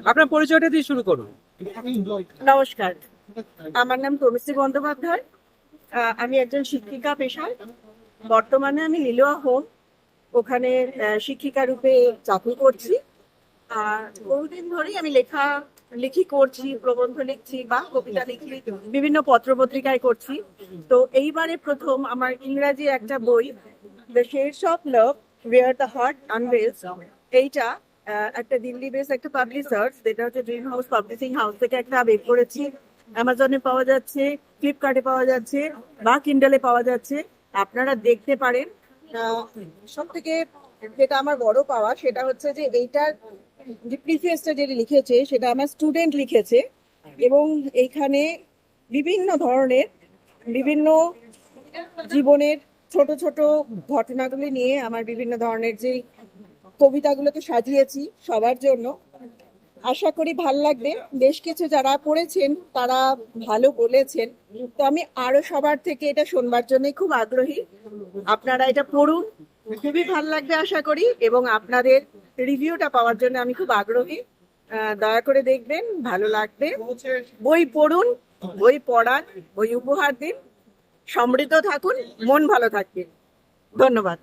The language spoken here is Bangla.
আপনার পরিচয়টা দিয়ে শুরু করুন। নমস্কার, আমার নাম তনুশ্রী বন্দ্যোপাধ্যায়। আমি একজন শিক্ষিকা পেশায়। বর্তমানে আমি লিলোয়া হোম ওখানে শিক্ষিকা রূপে চাকরি করছি। আর বহুদিন ধরেই আমি লিখি করছি, প্রবন্ধ লিখছি বা কবিতা লিখি, বিভিন্ন পত্র পত্রিকায় করছি। তো এইবারে প্রথম আমার ইংরাজি একটা বই, the shades of love where the heart unveils, এইটা একটা দিল্লি বেস একটা পাবলিশার, যেটা হচ্ছে ড্রিম হাউস পাবলিশিং হাউস থেকে একটা বের করেছি। অ্যামাজনে পাওয়া যাচ্ছে, ফ্লিপকার্টে পাওয়া যাচ্ছে বা কিন্ডলে পাওয়া যাচ্ছে, আপনারা দেখতে পারেন। সব থেকে যেটা আমার বড় পাওয়া সেটা হচ্ছে যে এইটার যে প্রিফেসটা যেটা লিখেছে সেটা আমার স্টুডেন্ট লিখেছে, এবং এইখানে বিভিন্ন ধরনের বিভিন্ন জীবনের ছোট ছোট ঘটনাগুলি নিয়ে আমার বিভিন্ন ধরনের যে কবিতাগুলোকে সাজিয়েছি সবার জন্য। আশা করি ভাল লাগবে। বেশ কিছু যারা পড়েছেন তারা ভালো বলেছেন। তো আমি আরো সবার থেকে এটা শোনবার জন্য খুব আগ্রহী। আপনারা এটা পড়ুন, খুবই ভাল লাগবে আশা করি, এবং আপনাদের রিভিউটা পাওয়ার জন্য আমি খুব আগ্রহী। দয়া করে দেখবেন, ভালো লাগবে। বই পড়ুন, বই পড়ান, বই উপহার দিন। সমৃদ্ধ থাকুন, মন ভালো থাকবে। ধন্যবাদ।